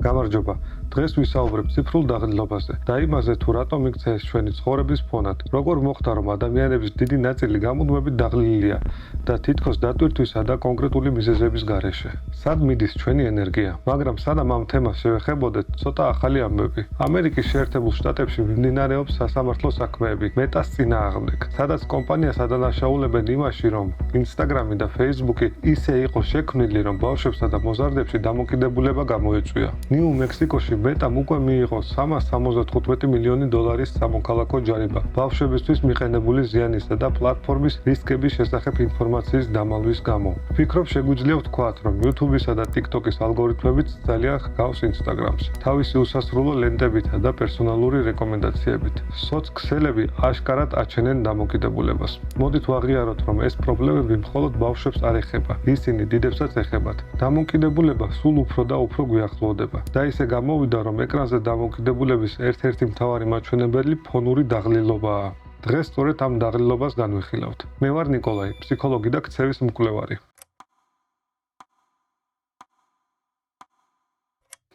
გამარჯობა. დღეს ვისაუბრებ ციფრულ დაღლილობაზე და იმაზე, თუ რატომ იქცა ეს ჩვენი ცხოვრების ფონად. როგორ მოხდა, რომ ადამიანების დიდი ნაწილი გამუდმებით დაღლილია და თითქოს დატვირთვისა და კონკრეტული მიზეზების გარეშე. სად მიდის ჩვენი ენერგია? მაგრამ სანამ ამ თემას შევეხებოდეთ, ცოტა ახალი ამბები. ამერიკის შეერთებულ შტატებში მიმდინარეობს სასამართლო საქმეები მეტას წინააღმდეგ, სადაც კომპანიას ადანაშაულებენ იმაში, რომ Instagram-ი და Facebook-ი ისე იყო შექმნილი, რომ ბავშვებსა და მოზარდებში დამოკიდებულება გამოეწვია. ნიუ-მექსიკოში მეტამ უკვე მიიღო $375 მილიონი სამოქალაქო ჯარიმა ბავშვებისთვის მიყენებული ზიანისა და პლატფორმის რისკების შესახებ ინფორმაციის დამალვის გამო. ვფიქრობ, შეგვიძლია ვთქვათ, რომ YouTube-ისა და TikTok-ის ალგორითმებიც ძალიან ჰგავს Instagram-ს, თავისი უსასრულო ლენტებითა და პერსონალური რეკომენდაციებით. სოცქსელები აშკარად აჩენენ დამოკიდებულებას. მოდით ვაღიაროთ, რომ ეს პრობლემები მხოლოდ ბავშვებს არ ეხება, ისინი დიდებსაც ეხებათ. დამოკიდებულება სულ უფრო და უფრო გვიახლოვდება და ისე გამოვიდა, რომ ეკრანზე დამოკიდებულების ერთ-ერთი მთავარი მაჩვენებელი ფონური დაღლილობაა. დღეს სწორედ ამ დაღლილობას განვიხილავთ. მე ვარ ნიკოლაი, ფსიქოლოგი და ქცევის მკვლევარი.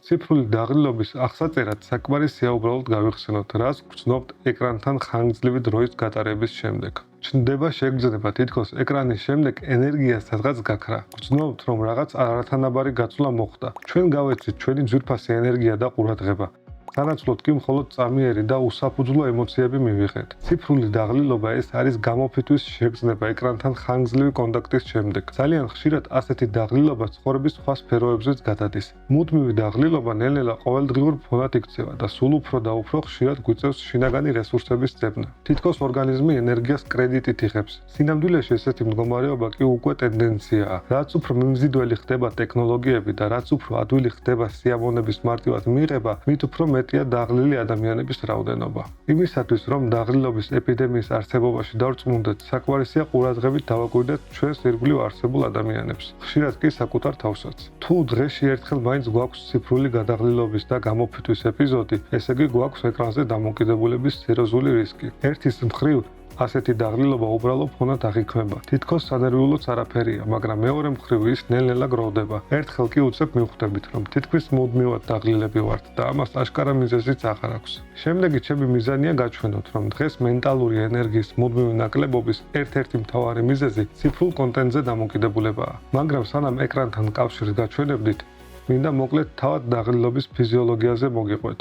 ციფრული დაღლილობის აღსაწერად საკმარისია უბრალოდ გავიხსენოთ, რას გრძნობთ ეკრანთან ხანგრძლივი დროის გატარების შემდეგ. ჩნდება შეგრძნება თითქოს ეკრანის შემდეგ ენერგია სადღაც გაქრა. გრძნობთ, რომ რაღაც არათანაბარი გაცვლა მოხდა. ჩვენ გავეცით ჩვენი ძვირფასი ენერგია და ყურადღება. სანაცვლოდ კი მხოლოდ წამიერი და უსაფუძვლო ემოციები მივიღეთ. ციფრული დაღლილობა ეს არის გამოფიტვის შეგრძნება ეკრანთან ხანგრძლივი კონტაქტის შემდეგ. ძალიან ხშირად ასეთი დაღლილობა ცხოვრების სხვა სფეროებზეც გადადის. მუდმივი დაღლილობა ნელ-ნელა ყოველდღიურ ფონად იქცევა და სულ უფრო და უფრო ხშირად გვიწევს შინაგანი რესურსების ძებნა. თითქოს ორგანიზმი ენერგიას კრედიტით იღებს. სინამდვილეში ესეთი მდგომარეობა კი უკვე ტენდენციაა. რაც უფრო მიმზიდველი ხდება ტექნოლოგიები და რაც უფრო ადვილი ხდება სიამოვნების მარტივად მიღება, მით უფრო მეტია დაღლილი ადამიანების რაოდენობა. იმისათვის, რომ დაღლილობის ეპიდემიის არსებობაში დავრწმუნდეთ, საკმარისია ყურადღებით დავაკვირდეთ ჩვენს ირგვლივ არსებულ ადამიანებს, ხშირად კი საკუთარ თავსაც. თუ დღეში ერთხელ მაინც გვაქვს ციფრული გადაღლილობის და გამოფიტვის ეპიზოდი, ესე იგი გვაქვს ეკრანზე დამოკიდებულების სერიოზული რისკი. ერთის მხრივ ასეთი დაღლილობა უბრალოდ ფონად აღიქმება. თითქოს სანერვიულოც არაფერია, მაგრამ მეორე მხრივ ის ნელ-ნელა გროვდება. ერთხელ კი უცებ მივხვდებით, რომ თითქმის მუდმივად დაღლილები ვართ და ამას აშკარა მიზეზიც აღარ აქვს. შემდეგი ჩემი მიზანია გაჩვენოთ, რომ დღეს მენტალური ენერგიის მუდმივი ნაკლებობის ერთ-ერთი მთავარი მიზეზი ციფრულ კონტენტზე დამოკიდებულებაა. მაგრამ სანამ ეკრანთან კავშირს გაჩვენებდით, მინდა მოკლედ თავად დაღლილობის ფიზიოლოგიაზე მოგიყვეთ.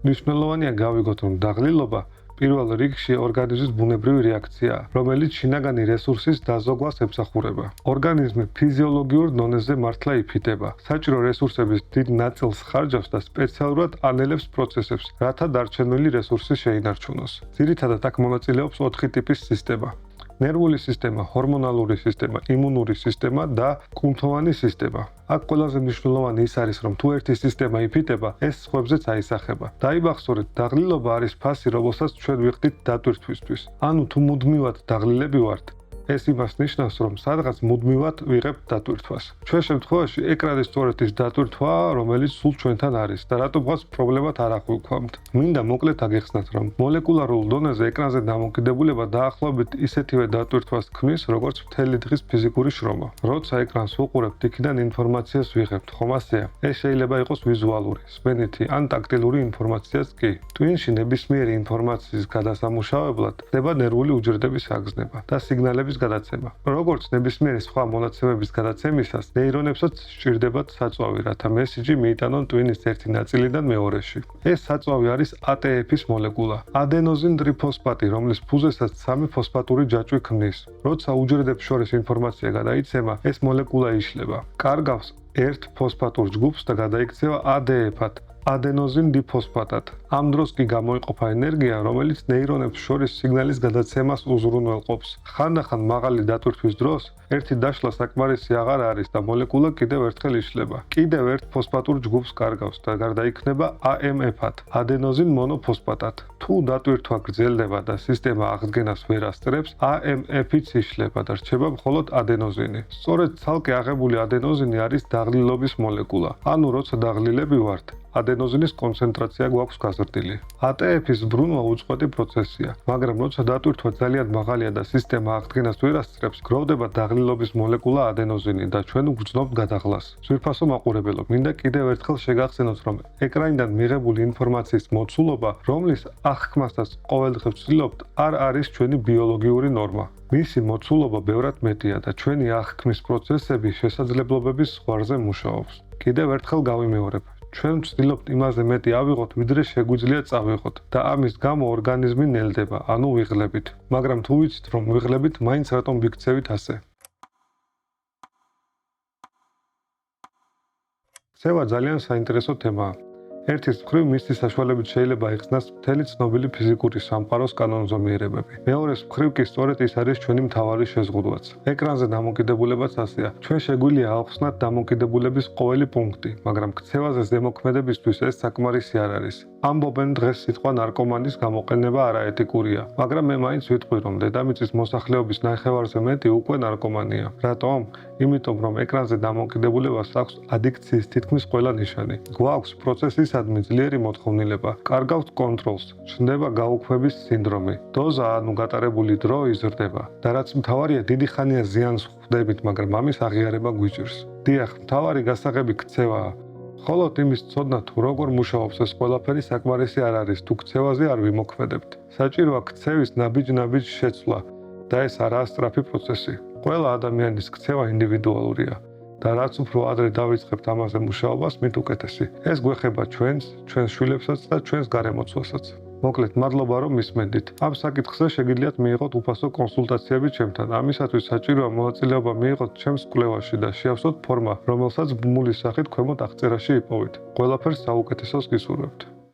მნიშვნელოვანია გავიგოთ, რომ დაღლილობა პირველ რიგში ორგანიზმის ბუნებრივი რეაქციაა, რომელიც შინაგანი რესურსის დაზოგვას ემსახურება. ორგანიზმი ფიზიოლოგიურ დონეზე მართლა იფიტება, საჭირო რესურსების დიდ ნაწილს ხარჯავს და სპეციალურად ანელებს პროცესებს, რათა დარჩენილი რესურსი შეინარჩუნოს. ძირითადად აქ მონაწილეობს 4 ტიპის სისტემა: ნერვული სისტემა, ჰორმონალური სისტემა, იმუნური სისტემა და კუნთოვანი სისტემა. აქ ყველაზე მნიშვნელოვანი ის არის, რომ თუ ერთი სისტემა იფიტება, ეს სხვებზეც აისახება. დაიბახსოვრეთ, დაღლილობა არის ფასი, რომელსაც ჩვენ ვიხდით დატვირთვისთვის. ანუ თუ მუდმივად დაღლილები ვართ, ეს იმას ნიშნავს, რომ სადღაც მუდმივად ვიღებთ დატვირთვას. ჩვენ შემთხვევაში ეკრანის სწორედ ის დატვირთვაა, რომელიც სულ ჩვენთან არის და რატომღაც პრობლემად არ აღვიქვამთ. მინდა მოკლედ აგეხსნათ, რომ მოლეკულარულ დონეზე ეკრანზე დამოკიდებულება დაახლოებით ისეთივე დატვირთვას ქმნის, როგორც მთელი დღის ფიზიკური შრომა. როცა ეკრანს ვუყურებთ, იქიდან ინფორმაციას ვიღებთ, ხომ ასეა? ეს შეიძლება იყოს ვიზუალური, სმენითი ან ტაქტილური ინფორმაციაც კი. ტვინში ნებისმიერი ინფორმაციის გადასამუშავებლად ხდება ნერვული უჯრედების აგზნება და სიგნალების გადაცემა. როგორც ნებისმიერი სხვა მონაცემების გადაცემისას, ნეირონებსაც სჭირდებათ საწვავი, რათა მესიჯი მიიტანონ ტვინის ერთი ნაწილიდან მეორეში. ეს საწვავი არის ATF-ის მოლეკულა, ადენოზინ ტრიფოსფატი, რომლის ფუზესაც 3 ფოსფატური ჯაჭვი ქმნის. როცა უჯრედებს შორის ინფორმაცია გადაიცემა, ეს მოლეკულა იშლება, კარგავს ერთ ფოსფატურ ჯგუფს და გადაიქცევა ADF-ად, ადენოზინ დიფოსფატად. ამ დროს კი გამოიყოფა ენერგია, რომელიც ნეირონებს შორის სიგნალის გადაცემას უზრუნველყოფს. ხანდახან მაღალი დატვირთვის დროს ერთი დაშლა საკმარისი აღარ არის და მოლეკულა კიდევ ერთხელ იშლება. კიდევ ერთ ფოსფატურ ჯგუფს კარგავს და გარდაიქმნება AMF-ად, ადენოზინ მონოფოსფატად. თუ დატვირთვა გრძელდება და სისტემა აღდგენას ვერ ასწრებს, AMF-იც იშლება და რჩება მხოლოდ ადენოზინი. სწორედ ცალკე აღებული ადენოზინი არის დაღლილობის მოლეკულა. ანუ როცა დაღლილები ვართ, ადენოზინის კონცენტრაცია გვაქვს გაზრდილი. ATF-ის ბრუნვა უწყვეტი პროცესია, მაგრამ როცა დატვირთვა ძალიან მაღალია და სისტემა აღდგენას ვერ ასწრებს, გროვდება დაღლილობის მოლეკულა ადენოზინი და ჩვენ ვგრძნობთ გადაღლას. ძვირფასო მაყურებელო, მინდა კიდევ ერთხელ შეგახსენოთ, რომ ეკრანიდან მიღებული ინფორმაციის მოცულობა, რომლის აღქმასაც ყოველდღე ვცდილობთ, არ არის ჩვენი ბიოლოგიური ნორმა. მისი მოცულობა ბევრად მეტია და ჩვენი აღქმის პროცესები შესაძლებლობების ზღვარზე მუშაობს. კიდევ ერთხელ გავიმეორებ. ჩვენ ვცდილობთ იმაზე მეტი ავიღოთ, ვიდრე შეგვიძლია წავიღოთ და ამის გამო ორგანიზმი ნელდება, ანუ ვიღლებით. მაგრამ თუ ვიცით, რომ ვიღლებით, მაინც რატომ ვიქცევით ასე? ქცევა ძალიან საინტერესო თემაა. ერთის მხრივ მისი საშუალებით შეიძლება იხსნას მთელი ცნობილი ფიზიკური სამყაროს კანონზომიერებები. მეორეს მხრივ კი სწორედ ის არის ჩვენი მთავარი შეზღუდვაც. ეკრანზე დამოკიდებულებაც ასეა. ჩვენ შეგვიძლია ავხსნათ დამოკიდებულების ყოველი პუნქტი, მაგრამ ქცევაზე ზემოქმედებისთვის ეს საკმარისი არ არის. ამბობენ დღეს სიტყვა ნარკომანის გამოყენება არაეთიკურია, მაგრამ მე მაინც ვიტყვი, რომ დედამიწის მოსახლეობის ნახევარზე მეტი უკვე ნარკომანია. რატომ? იმიტომ, რომ ეკრანზე დამოკიდებულებას აქვს ადიქციის თითქმის ყველა ნიშანი. გვაქვს პროცესისადმი ძლიერი მოთხოვნილება, კარგავთ კონტროლს, ჩნდება გაუქმების სინდრომი. დოზა, ანუ გატარებული დრო იზრდება და რაც მთავარია, დიდი ხანია ზიანს ხვდებით, მაგრამ ამის აღიარება გვიჭირს. დიახ, მთავარი გასაღები ქცევაა. მხოლოდ იმის ცოდნა თუ როგორ მუშაობს ეს ყველაფერი საკმარისი არ არის, თუ ქცევაზე არ ვიმოქმედებთ. საჭიროა ქცევის ნაბიჯ-ნაბიჯ შეცვლა და ეს არაა სწრაფი პროცესი. ყველა ადამიანის ქცევა ინდივიდუალურია და რაც უფრო ადრე დავიწყებთ ამაზე მუშაობას, მით უკეთესი. ეს გვეხება ჩვენს შვილებსაც და ჩვენს გარემოცვასაც. მოკლედ, მადლობა რომ მისმენდით. ამ საკითხზე შეგიძლიათ მიიღოთ უფასო კონსულტაციები ჩემთან. ამისათვის საჭიროა მონაწილეობა მიიღოთ ჩემს კვლევაში და შეავსოთ ფორმა, რომელსაც ბმულის სახით ქვემოთ აღწერაში იპოვეთ. ყველაფერს საუკეთესოს გისურვებთ.